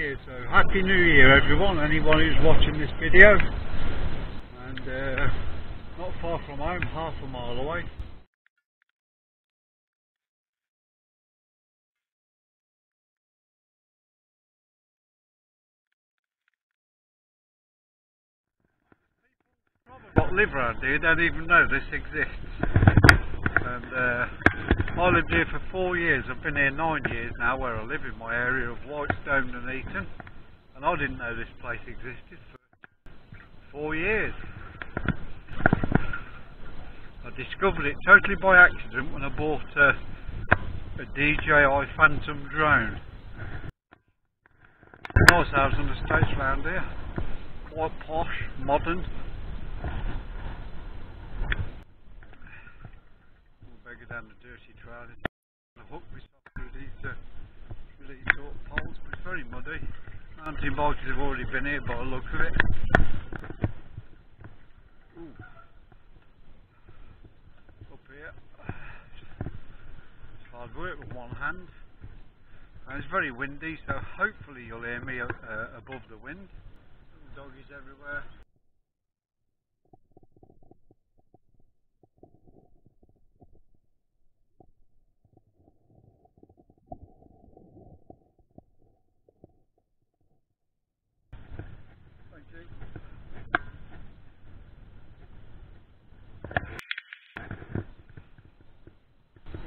Year, so Happy New Year everyone, anyone who's watching this video. And not far from home, half a mile away. What live around here don't even know this exists. And I lived here for 4 years. I've been here 9 years now, where I live in my area of Whitestone and Eton. And I didn't know this place existed for 4 years. I discovered it totally by accident when I bought a DJI Phantom drone. Nice house on the estates around here. Quite posh, modern. Beggar down the dirty trail. I hook myself through these sort of poles, but it's very muddy. Mountain bikers have already been here by the look of it. Ooh. Up here, it's hard work with one hand, and it's very windy, so hopefully you'll hear me above the wind. Little doggies everywhere.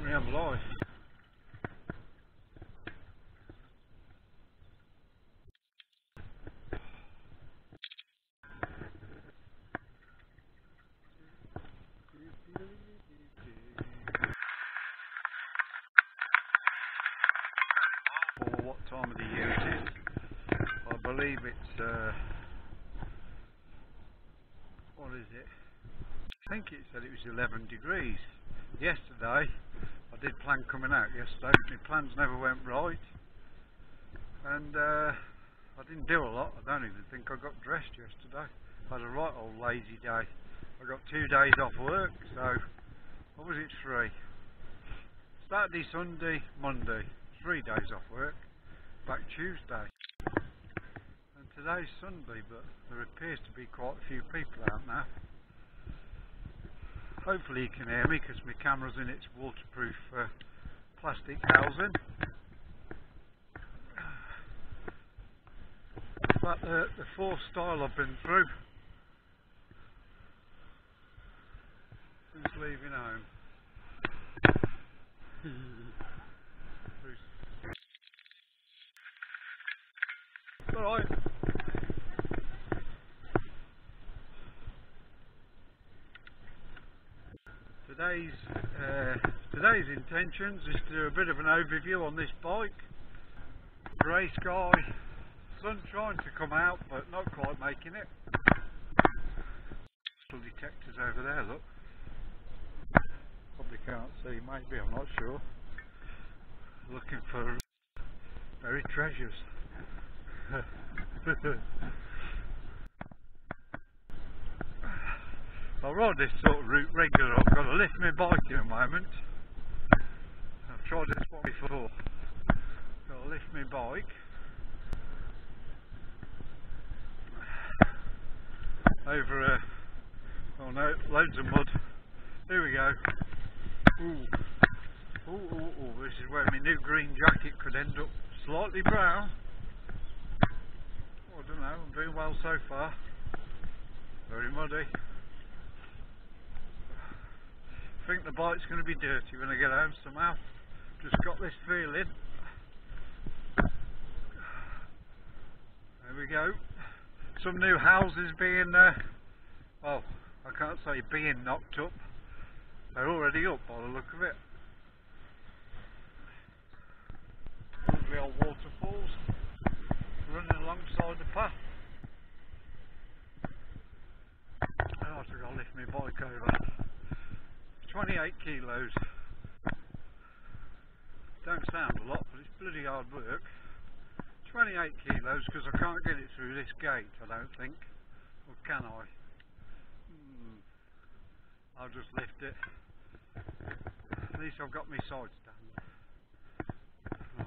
We have life. For what time of the year it is, I believe it's what is it? I think it said it was 11 degrees. Yesterday, I did plan coming out yesterday, but my plans never went right, and I didn't do a lot. I don't even think I got dressed yesterday. I had a right old lazy day. I got 2 days off work, so what was it, 3? Saturday, Sunday, Monday, 3 days off work, back Tuesday. And today's Sunday, but there appears to be quite a few people out now. Hopefully you can hear me, because my camera's in its waterproof plastic housing. But the 4th style I've been through since leaving home. Alright. Today's intentions is to do a bit of an overview on this bike. Grey sky, sun trying to come out, but not quite making it. Little detectors over there, look. Probably can't see, maybe, I'm not sure. Looking for buried treasures. I ride this sort of route regular. I've got to lift my bike in a moment. I've tried this one before. Got to lift my bike. Over oh no, loads of mud. Here we go. Ooh, this is where my new green jacket could end up slightly brown. Oh, I don't know, I'm doing well so far. Very muddy. I think the bike's going to be dirty when I get home somehow. Just got this feeling. There we go. Some new houses being, well, I can't say being knocked up. They're already up by the look of it. Lovely old waterfalls running alongside the path. Oh, so I've got to lift my bike over. 28 kilos. Don't sound a lot, but it's bloody hard work. 28 kilos, because I can't get it through this gate, I don't think. Or can I? I'll just lift it. At least I've got my side stand. Oh.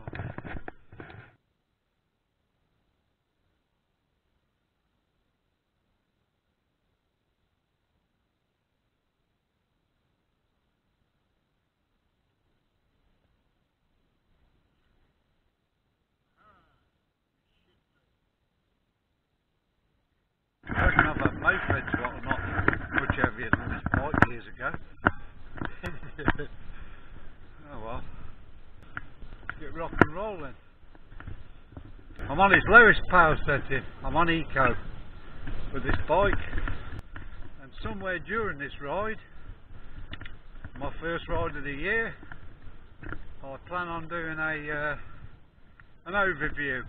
ago. Oh well. Get rock and rolling. I'm on his lowest power setting. I'm on eco with this bike, and somewhere during this ride, my first ride of the year, I plan on doing an overview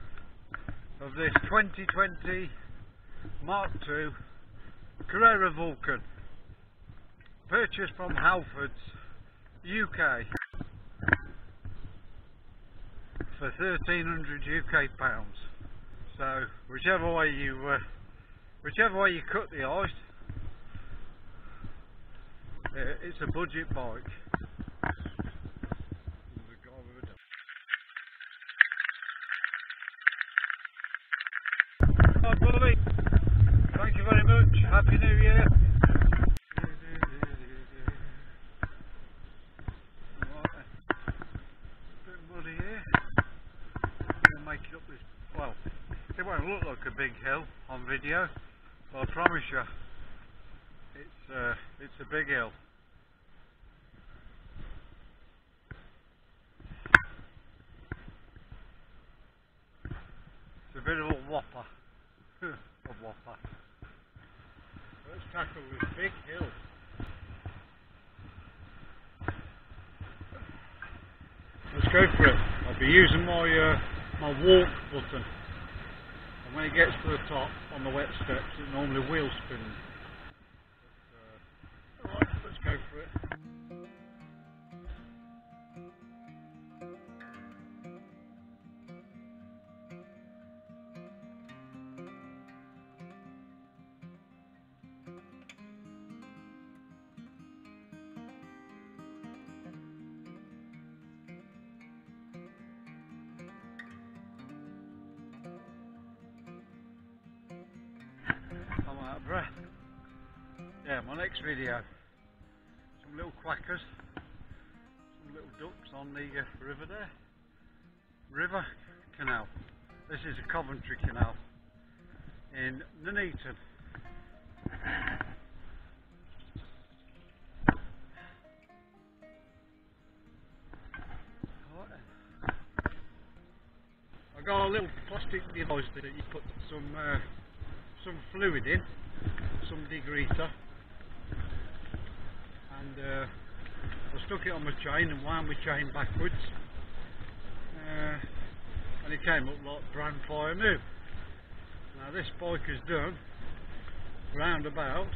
of this 2020 Mark II Carrera Vulcan, purchased from Halfords, UK, for 1,300 UK pounds. So whichever way you cut the ice, it's a budget bike. Hi buddy, thank you very much. Happy New Year. Buddy here. We'll make it up this. Well, it won't look like a big hill on video, but I promise you, it's a big hill. It's a bit of a whopper. A whopper. Let's tackle this big hill. Let's go for it. I'll be using my walk button, and when it gets to the top on the wet steps, it normally wheel spins. Alright, let's go for it. I'm out of breath. Yeah, my next video, some little quackers, some little ducks on the river there. River Canal. This is a Coventry Canal in Nuneaton. I got a little plastic device that you put some fluid in, some degreaser, and I stuck it on my chain and wound my chain backwards, and it came up like brand fire new. Now this bike is done round about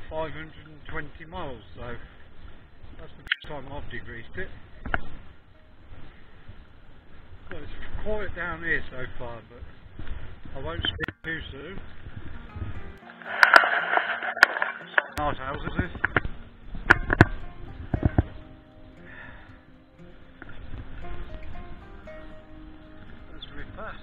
520 miles, so that's the first time I've degreased it. Well, it's quiet down here so far, but I won't speak too soon. Nice houses this. Let's repass.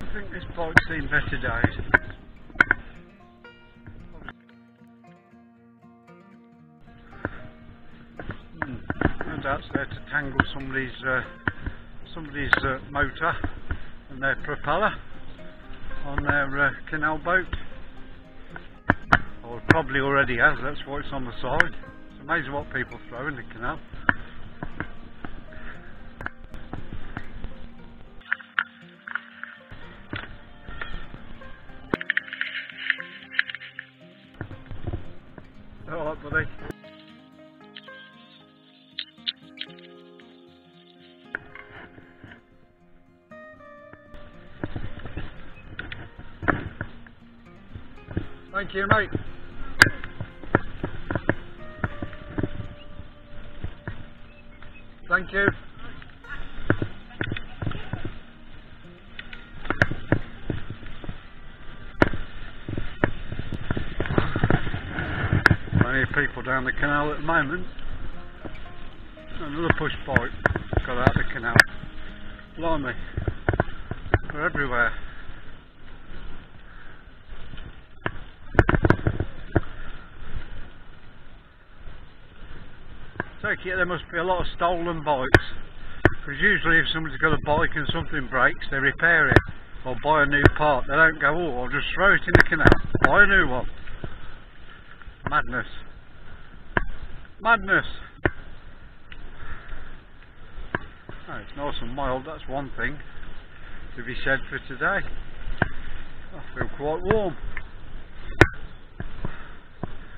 I think this bike's seen better days. No doubt's there to tangle somebody's motor and their propeller on their canal boat. Or probably already has, that's why it's on the side. It's amazing what people throw in the canal. Alright buddy. Thank you mate. Thank you. Plenty of people down the canal at the moment. Another push bike got out the canal. Blimey, they're everywhere. Take it there must be a lot of stolen bikes, because usually if somebody's got a bike and something breaks, they repair it or buy a new part. They don't go, oh, I'll just throw it in the canal, buy a new one. Madness. Madness. Oh, it's nice and mild, that's one thing to be said for today. I feel quite warm.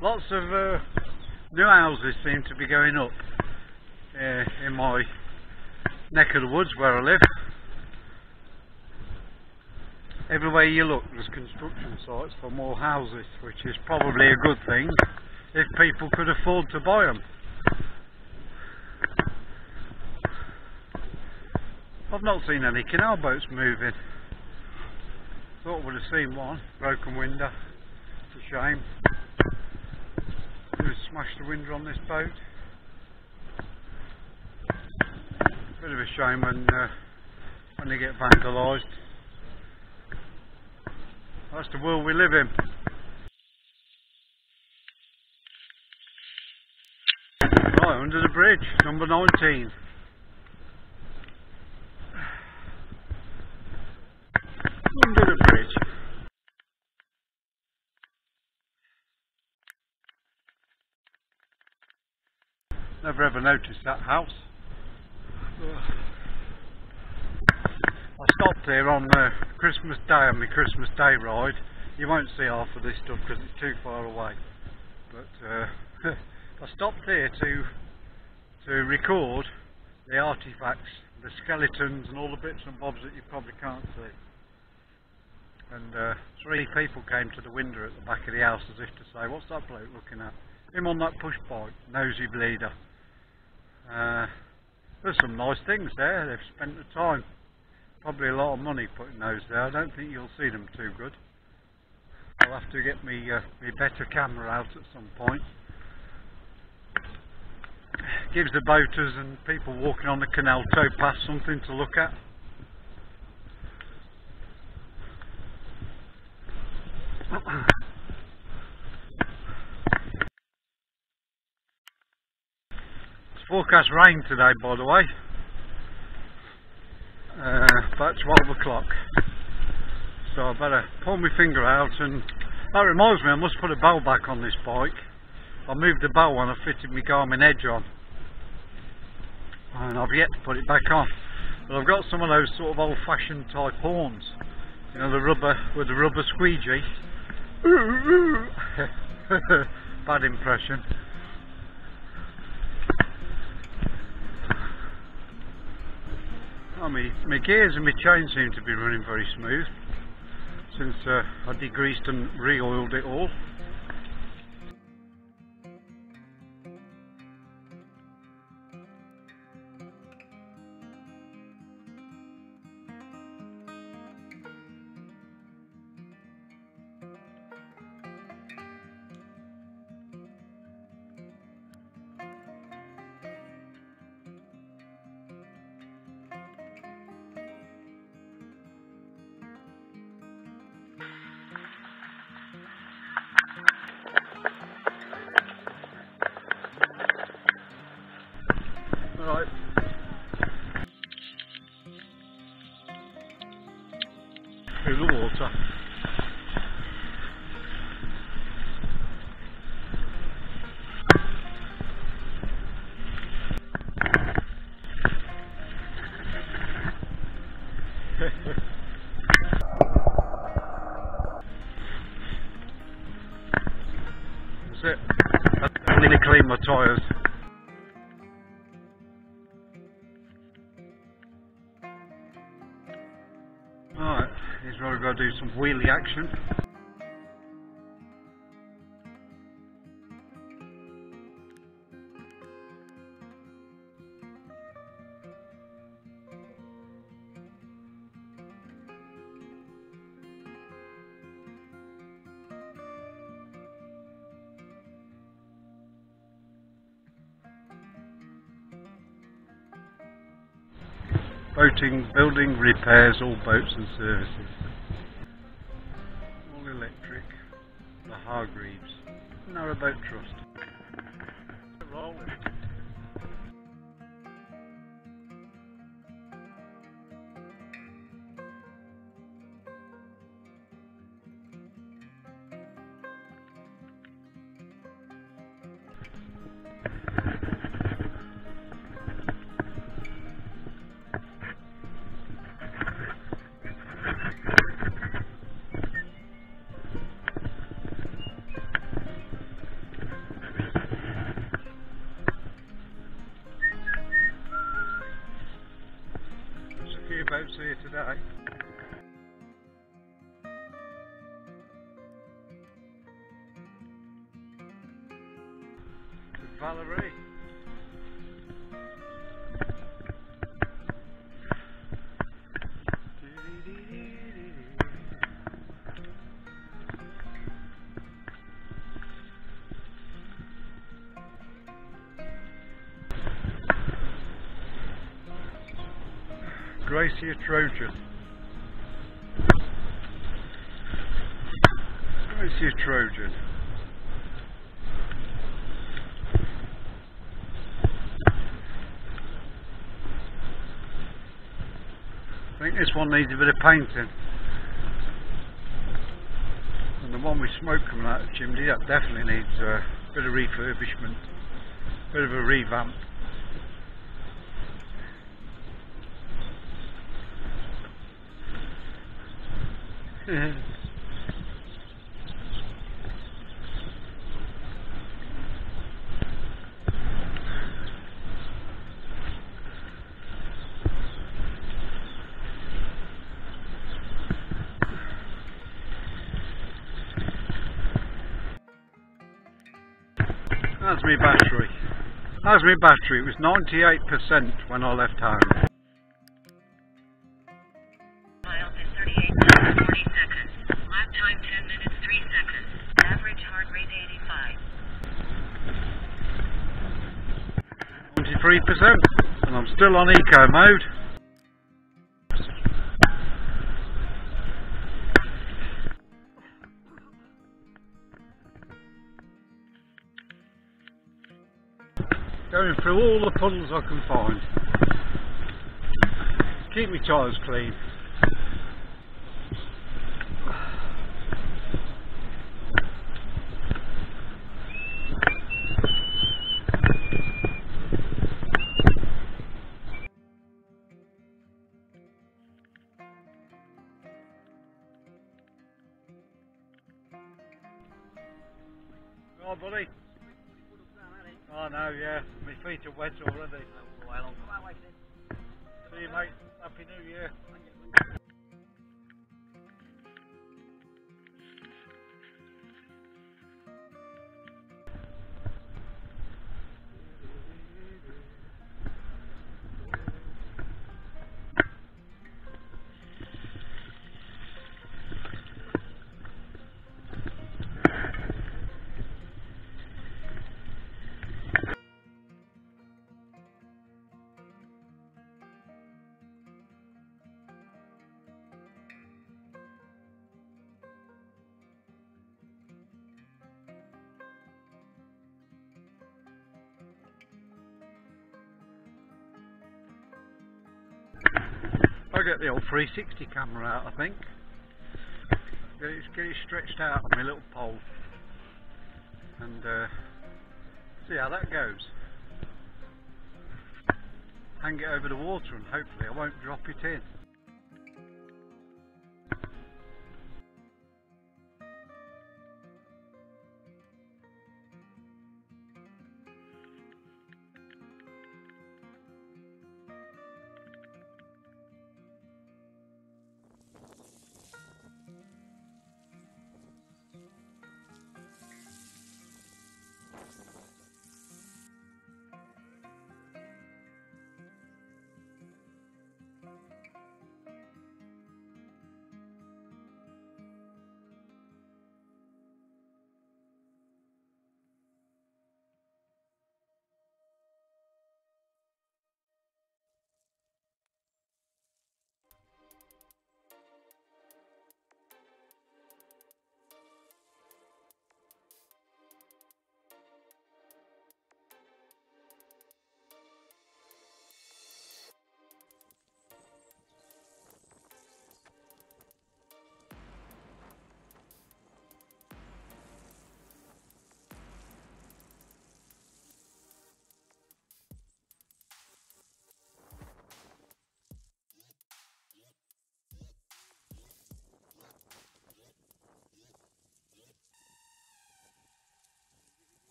Lots of new houses seem to be going up in my neck of the woods where I live. Everywhere you look there's construction sites for more houses, which is probably a good thing if people could afford to buy them. I've not seen any canal boats moving. Thought I would have seen one. Broken window. It's a shame. Just smashed the window on this boat. Bit of a shame when they get vandalised. That's the world we live in. Right, under the bridge, number 19. Under the bridge. Never ever noticed that house. I stopped here on Christmas Day on my Christmas Day ride. You won't see half of this stuff because it's too far away. But I stopped here to record the artefacts, the skeletons and all the bits and bobs that you probably can't see. And 3 people came to the window at the back of the house as if to say, what's that bloke looking at? Him on that push bike, nosy bleeder. There's some nice things there, they've spent the time. Probably a lot of money putting those there. I don't think you'll see them too good. I'll have to get me better camera out at some point. Gives the boaters and people walking on the canal towpath something to look at. It's forecast rain today, by the way. About 12 o'clock. So I better pull my finger out, and that reminds me I must put a bell back on this bike. I moved the bell when I fitted my Garmin Edge on, and I've yet to put it back on. But I've got some of those sort of old-fashioned type horns, you know, the rubber with the rubber squeegee. Bad impression. Oh, my gears and my chain seem to be running very smooth since I degreased and re-oiled it all. Right. Through the water. That's it. I need to clean my tyres. Alright, here's where we've got to do some wheelie action. building, repairs, all boats and services. All electric. The Hargreaves. Narrowboat Trust. Rolling. Boats here today. The Valerie. Gracia Trojan. Gracia Trojan. I think this one needs a bit of painting. And the one with smoke coming out of the chimney, that definitely needs a bit of refurbishment, a bit of a revamp. That's my battery. That's my battery. It was 98% when I left home. Miles is 38 minutes 40 seconds. Lap time 10 minutes 3 seconds. Average heart rate 85. 93%, and I'm still on eco mode. Going through all the puddles I can find. Keep my tyres clean. Oh, buddy. Oh no, yeah, my feet are wet already. See you, mate. Happy New Year. I'll get the old 360 camera out, I think. Get it stretched out on my little pole and see how that goes. Hang it over the water and hopefully I won't drop it in.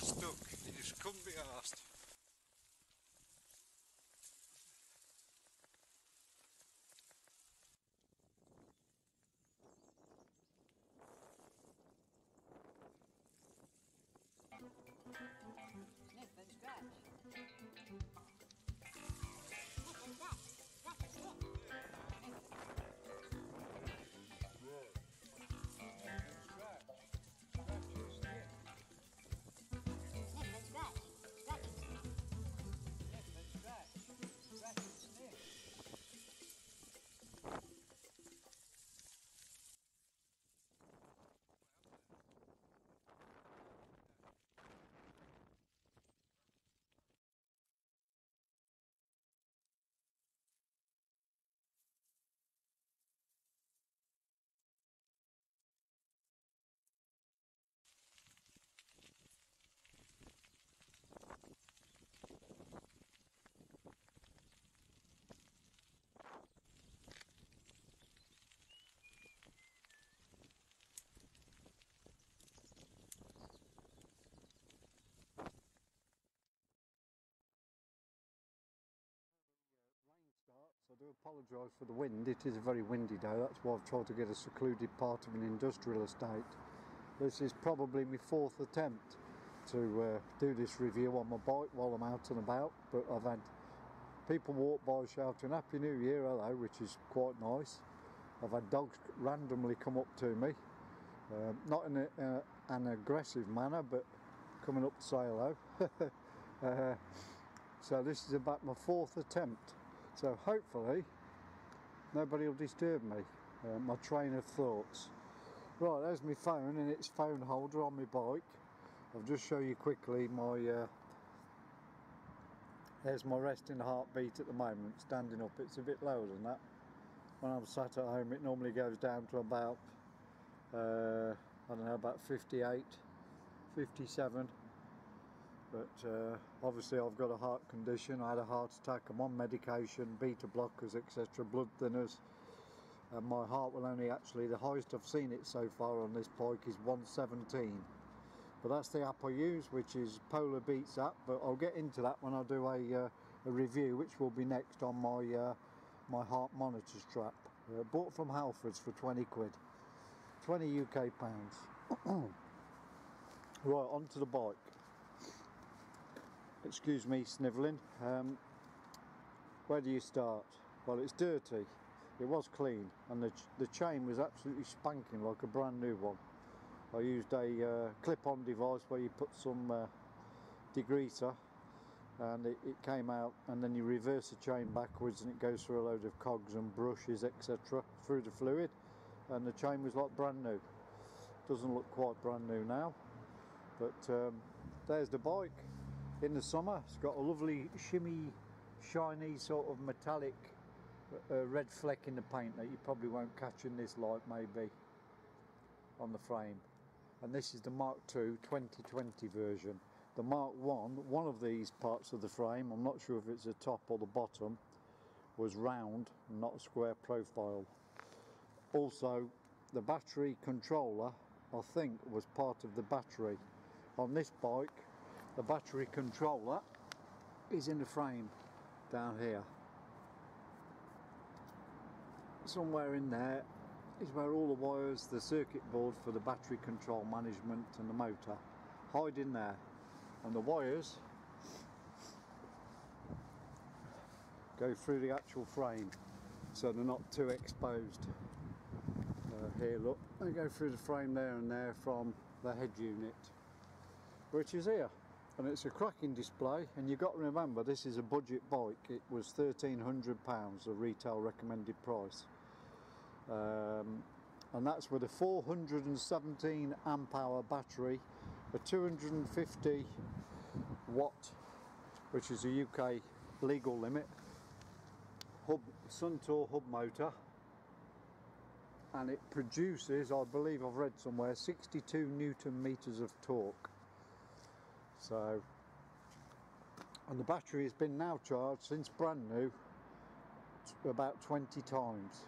stuck. You just couldn't be arsed. Sniff and scratch. Rain starts. I do apologise for the wind. It is a very windy day. That's why I've tried to get a secluded part of an industrial estate. This is probably my 4th attempt to do this review on my bike while I'm out and about, but I've had people walk by shouting Happy New Year, hello, which is quite nice. I've had dogs randomly come up to me, not in an aggressive manner, but coming up to say hello. So this is about my 4th attempt. So hopefully nobody will disturb me, my train of thoughts. Right, there's my phone and its phone holder on my bike. I'll just show you quickly my, there's my resting heartbeat at the moment, standing up. It's a bit lower than that. When I'm sat at home it normally goes down to about, I don't know, about 58, 57. But obviously I've got a heart condition. I had a heart attack. I'm on medication, beta blockers, etc., blood thinners, and my heart will only actually, the highest I've seen it so far on this bike is 117. But that's the app I use, which is Polar Beats app, but I'll get into that when I do a review, which will be next on my my heart monitor strap. Bought from Halfords for 20 quid, 20 UK pounds. Right, onto the bike. Excuse me snivelling. Where do you start? Well, it's dirty. It was clean, and the chain was absolutely spanking like a brand new one. I used a clip-on device where you put some degreaser, and it came out, and then you reverse the chain backwards and it goes through a load of cogs and brushes, etc., through the fluid, and the chain was like brand new. Doesn't look quite brand new now, but there's the bike. In the summer it's got a lovely shimmy, shiny sort of metallic red fleck in the paint that you probably won't catch in this light, maybe on the frame. And this is the Mark II 2020 version. The Mark I, one of these parts of the frame, I'm not sure if it's the top or the bottom, was round, not a square profile. Also, the battery controller, I think, was part of the battery. On this bike, the battery controller is in the frame down here. Somewhere in there is where all the wires, the circuit board for the battery control management and the motor hide in there. And the wires go through the actual frame, so they're not too exposed. Here, look, they go through the frame there and there from the head unit, which is here. And it's a cracking display, and you've got to remember this is a budget bike. It was £1,300, the retail recommended price, and that's with a 417 amp hour battery, a 250 watt, which is a UK legal limit, Suntour hub motor, and it produces, I believe I've read somewhere, 62 Newton meters of torque. So, and the battery has been now charged since brand new about 20 times.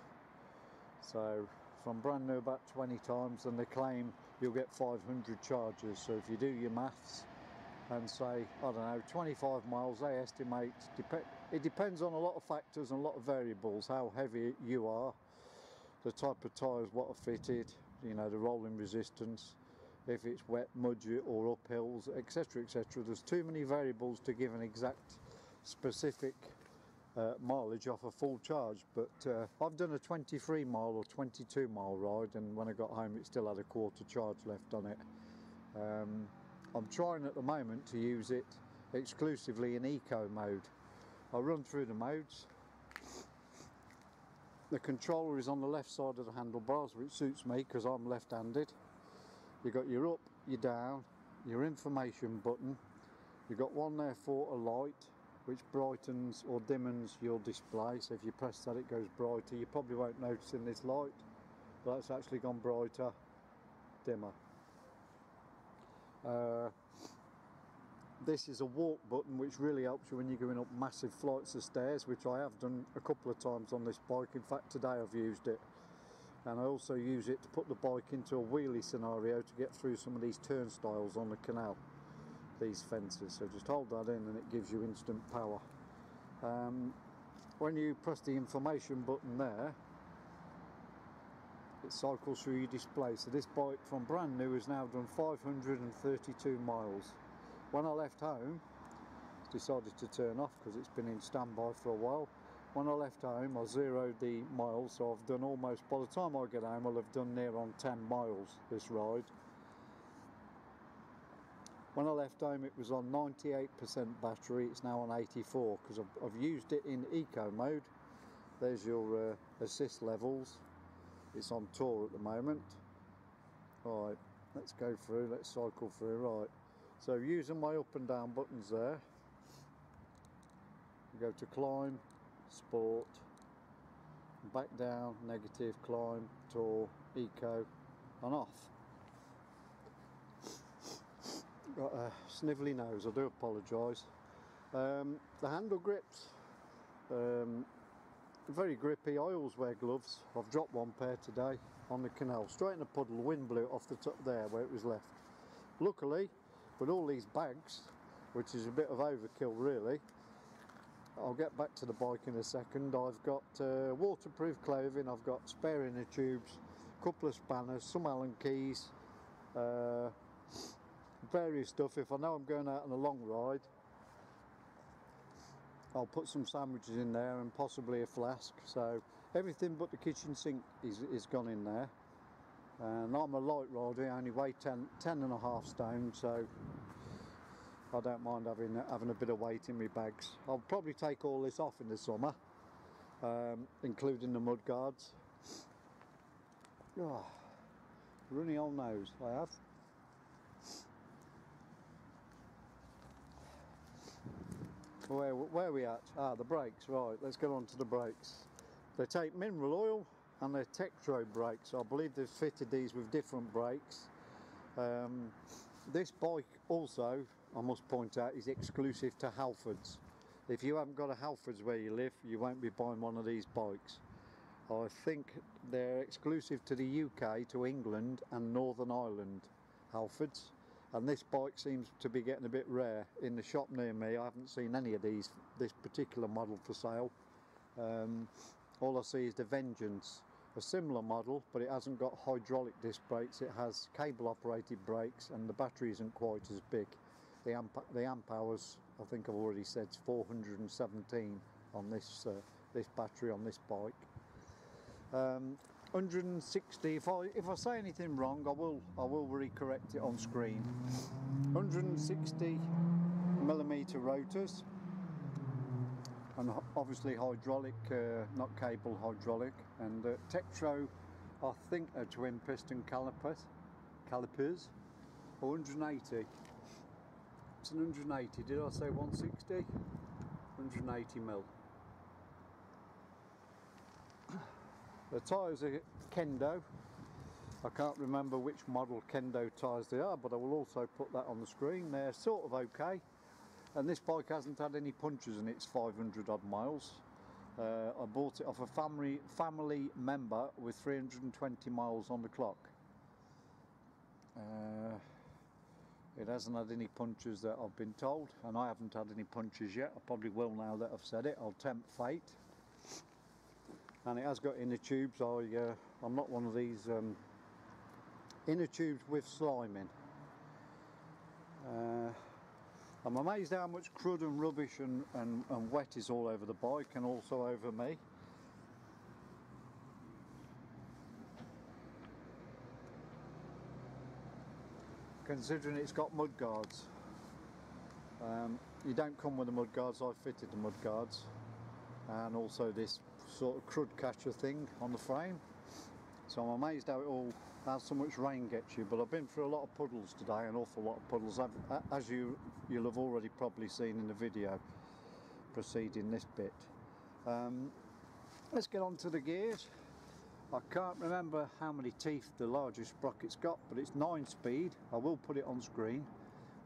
So from brand new about 20 times, and they claim you'll get 500 charges. So if you do your maths, and say, I don't know, 25 miles, they estimate, it depends on a lot of factors and a lot of variables, how heavy you are, the type of tyres what are fitted, you know, the rolling resistance, if it's wet, muddy or uphills, etc, etc. There's too many variables to give an exact specific mileage off a full charge, but I've done a 23 mile or 22 mile ride, and when I got home it still had a quarter charge left on it. I'm trying at the moment to use it exclusively in eco mode. I'll run through the modes. The controller is on the left side of the handlebars, which suits me because I'm left-handed. You've got your up, your down, your information button. You've got one there for a light, which brightens or dimmens your display. So if you press that, it goes brighter. You probably won't notice in this light, but that's actually gone brighter, dimmer. This is a walk button, which really helps you when you're going up massive flights of stairs, which I have done a couple of times on this bike. In fact, today I've used it. And I also use it to put the bike into a wheelie scenario to get through some of these turnstiles on the canal, these fences. So just hold that in and it gives you instant power. When you press the information button there, it cycles through your display. So this bike from brand new has now done 532 miles. When I left home, I decided to turn off because it's been in standby for a while. When I left home, I zeroed the miles, so I've done almost, by the time I get home, I'll have done near on 10 miles this ride. When I left home, it was on 98% battery. It's now on 84 because I've used it in eco mode. There's your assist levels. It's on tour at the moment. Right, let's go through, let's cycle through. Right, so using my up and down buttons there, you go to climb, sport, back down, negative, climb, tour, eco, and off. Got a snivelly nose, I do apologise. The handle grips, very grippy. I always wear gloves. I've dropped one pair today on the canal, straight in a puddle. Wind blew it off the top there where it was left. Luckily, with all these bags, which is a bit of overkill really, I'll get back to the bike in a second. I've got waterproof clothing, I've got spare inner tubes, a couple of spanners, some Allen keys, various stuff. If I know I'm going out on a long ride, I'll put some sandwiches in there and possibly a flask. So everything but the kitchen sink is gone in there. And I'm a light rider, I only weigh 10.5 stone, so I don't mind having a bit of weight in my bags. I'll probably take all this off in the summer, including the mud guards. Oh, runny old nose, I have. Where are we at? Ah, the brakes. Right, let's get on to the brakes. They take mineral oil and they're Tektro brakes. I believe they've fitted these with different brakes. This bike also, I must point out, is exclusive to Halfords. If you haven't got a Halfords where you live, you won't be buying one of these bikes. I think they're exclusive to the UK, to England and Northern Ireland, Halfords. And this bike seems to be getting a bit rare. In the shop near me, I haven't seen any of this particular model for sale. All I see is the Vengeance, a similar model, but it hasn't got hydraulic disc brakes. It has cable operated brakes and the battery isn't quite as big. The amp hours, I think I've already said, is 417 on this battery on this bike. 160, if I say anything wrong, I will re-correct it on screen. 160mm rotors, and obviously hydraulic, not cable, hydraulic, and Tektro, I think are twin piston calipers, 180. It's an 180, did I say 160? 180mm. The tyres are Kendo. I can't remember which model Kendo tyres they are, but I will also put that on the screen. They're sort of okay, and this bike hasn't had any punctures in its 500 odd miles. I bought it off a family member with 320 miles on the clock. You It hasn't had any punctures that I've been told, and I haven't had any punctures yet. I probably will now that I've said it. I'll tempt fate. And it has got inner tubes. I'm not one of these inner tubes with slime in. I'm amazed how much crud and rubbish and wet is all over the bike and also over me. Considering it's got mud guards. You don't come with the mud guards. I fitted the mud guards, and also this sort of crud catcher thing on the frame. So I'm amazed how so much rain gets you. But I've been through a lot of puddles today, an awful lot of puddles, as you'll have already probably seen in the video preceding this bit. Let's get on to the gears. I can't remember how many teeth the largest sprocket's got, but it's 9-speed. I will put it on screen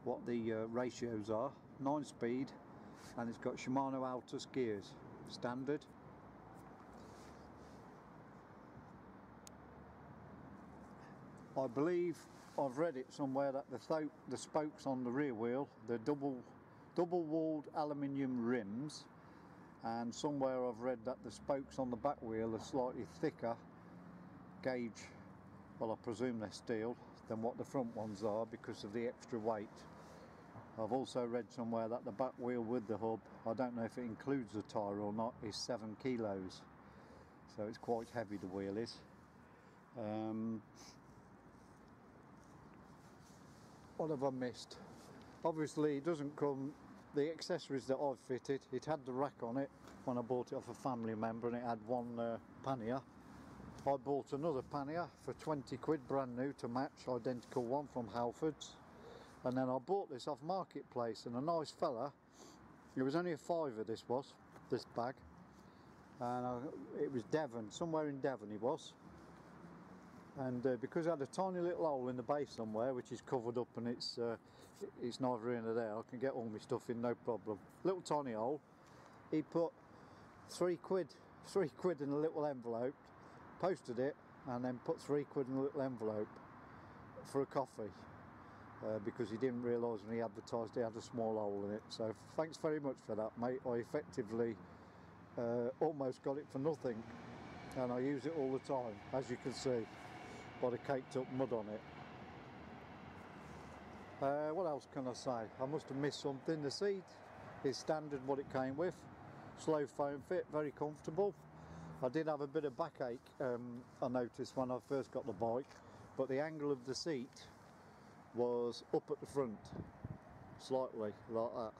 what the ratios are. 9-speed, and it's got Shimano Altus gears, standard. I believe I've read it somewhere that the spokes on the rear wheel, they're double-walled aluminium rims, and somewhere I've read that the spokes on the back wheel are slightly thicker gauge, well I presume they're steel, than what the front ones are because of the extra weight. I've also read somewhere that the back wheel with the hub, I don't know if it includes the tyre or not, is 7 kilos, so it's quite heavy, the wheel is. What have I missed? Obviously it doesn't come, the accessories that I've fitted, it had the rack on it when I bought it off a family member, and it had one pannier. I bought another pannier for 20 quid brand new to match, identical one from Halfords, and then I bought this off Marketplace, and a nice fella, it was only a £5 this bag, and it was Devon, somewhere in Devon he was, and because I had a tiny little hole in the base somewhere which is covered up and it's neither here nor there, I can get all my stuff in no problem. Little tiny hole, he put £3 in a little envelope, posted it, and then put £3 in a little envelope for a coffee, because he didn't realise when he advertised it had a small hole in it. So thanks very much for that, mate. I effectively almost got it for nothing, and I use it all the time, as you can see by the caked up mud on it. What else can I say? I must have missed something. The seat is standard what it came with, slow foam fit, very comfortable. I did have a bit of backache, I noticed when I first got the bike, but the angle of the seat was up at the front, slightly like that,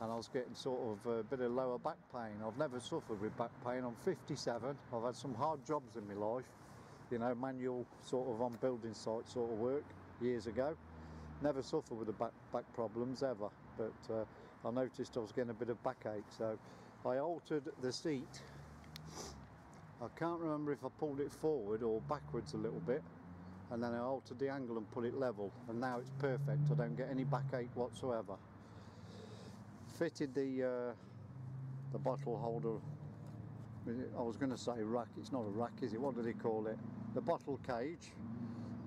and I was getting sort of a bit of lower back pain. I've never suffered with back pain. I'm 57, I've had some hard jobs in my life, you know, manual sort of on building site sort of work years ago. Never suffered with the back problems ever, but I noticed I was getting a bit of backache, so I altered the seat. I can't remember if I pulled it forward or backwards a little bit, and then I altered the angle and put it level, and now it's perfect. I don't get any backache whatsoever. Fitted the bottle holder, I was going to say rack, it's not a rack is it, what do they call it? The bottle cage,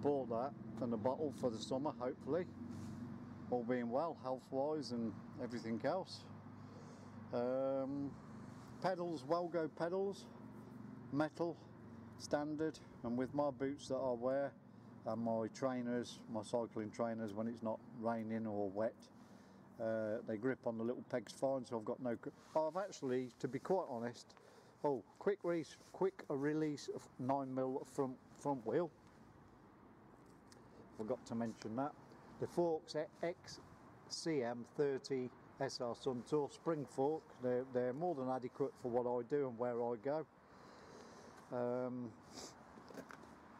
bought that and the bottle for the summer hopefully, all being well health wise and everything else. Pedals, Welgo pedals, metal, standard, and with my boots that I wear and my trainers, my cycling trainers, when it's not raining or wet, they grip on the little pegs fine, so I've got no... I've actually, to be quite honest, quick release of 9mm front wheel, forgot to mention that. The forks XCM30 SR Suntour spring fork, they're more than adequate for what I do and where I go.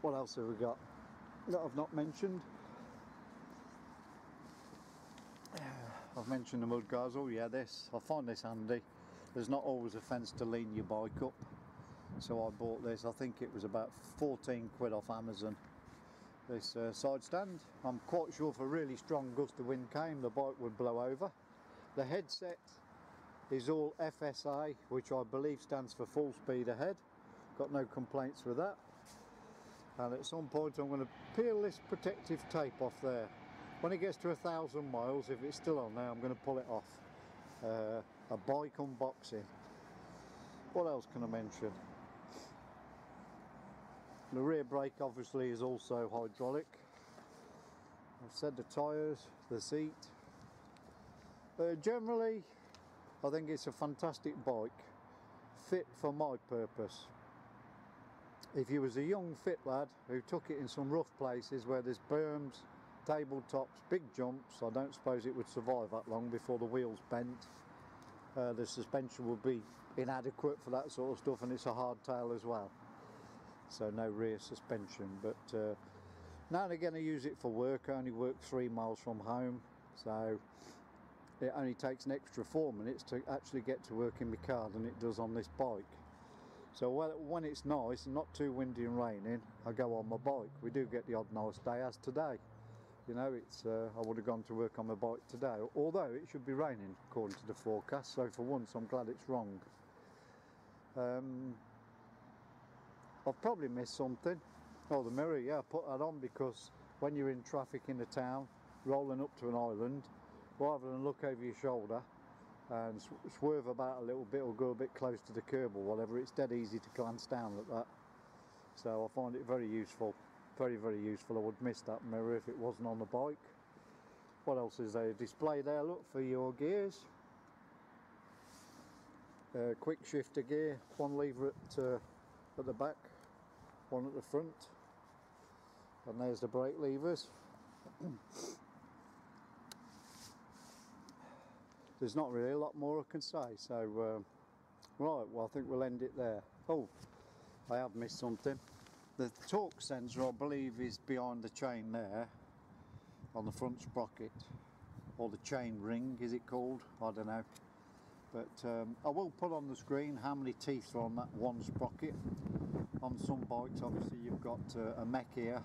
What else have we got that I've not mentioned? I've mentioned the mud guards. Oh yeah, this, I find this handy. There's not always a fence to lean your bike up, so I bought this. I think it was about 14 quid off Amazon, this side stand. I'm quite sure if a really strong gust of wind came, the bike would blow over. The headset is all FSA, which I believe stands for full speed ahead. Got no complaints with that. And at some point I'm going to peel this protective tape off there. When it gets to 1,000 miles, if it's still on there, I'm going to pull it off. A bike unboxing. What else can I mention? The rear brake obviously is also hydraulic. I've said the tyres, the seat. Generally, I think it's a fantastic bike, fit for my purpose. If you was a young fit lad who took it in some rough places where there's berms, tabletops, big jumps, I don't suppose it would survive that long before the wheels bent. The suspension would be inadequate for that sort of stuff, and it's a hardtail as well, so no rear suspension. But now and again I use it for work. I only work 3 miles from home, so it only takes an extra 4 minutes to actually get to work in my car than it does on this bike. So when it's nice and not too windy and raining, I go on my bike. We do get the odd nice day, as today. You know, it's I would have gone to work on my bike today, although it should be raining according to the forecast, so for once I'm glad it's wrong. I've probably missed something. Oh, the mirror, yeah, I put that on because when you're in traffic in the town, rolling up to an island, rather than look over your shoulder and swerve about a little bit or go a bit close to the curb or whatever, it's dead easy to glance down at that. So I find it very useful. Very, very useful. I would miss that mirror if it wasn't on the bike. What else is there? A display there, look, for your gears. Quick shifter gear, one lever at the back, one at the front, and there's the brake levers. There's not really a lot more I can say, so right, well I think we'll end it there. Oh, I have missed something. The torque sensor, I believe, is behind the chain there on the front sprocket, or the chain ring is it called, I don't know. But I will put on the screen how many teeth are on that one sprocket. On some bikes obviously you've got a mech here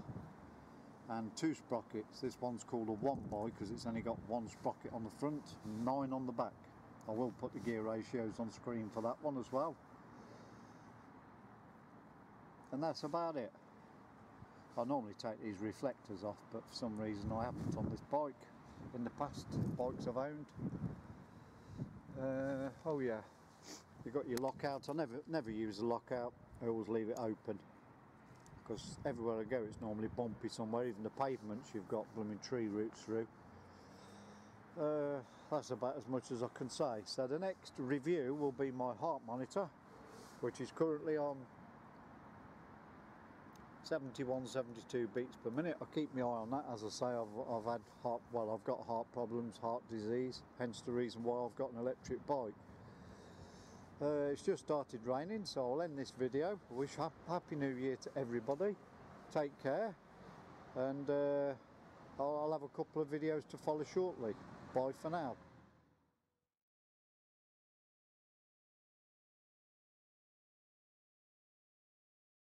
and 2 sprockets. This one's called a one bike because it's only got 1 sprocket on the front and 9 on the back. I will put the gear ratios on screen for that one as well. And that's about it. I normally take these reflectors off, but for some reason I haven't on this bike in the past bikes I've owned. Oh yeah, you've got your lockout. I never use the lockout. I always leave it open because everywhere I go it's normally bumpy somewhere. Even the pavements you've got blooming tree roots through. That's about as much as I can say. So the next review will be my heart monitor, which is currently on 71-72 beats per minute. I keep my eye on that. As I say, I've had I've got heart problems, heart disease, hence the reason why I've got an electric bike. It's just started raining, so I'll end this video. I wish Happy New Year to everybody. Take care, and I'll have a couple of videos to follow shortly. Bye for now.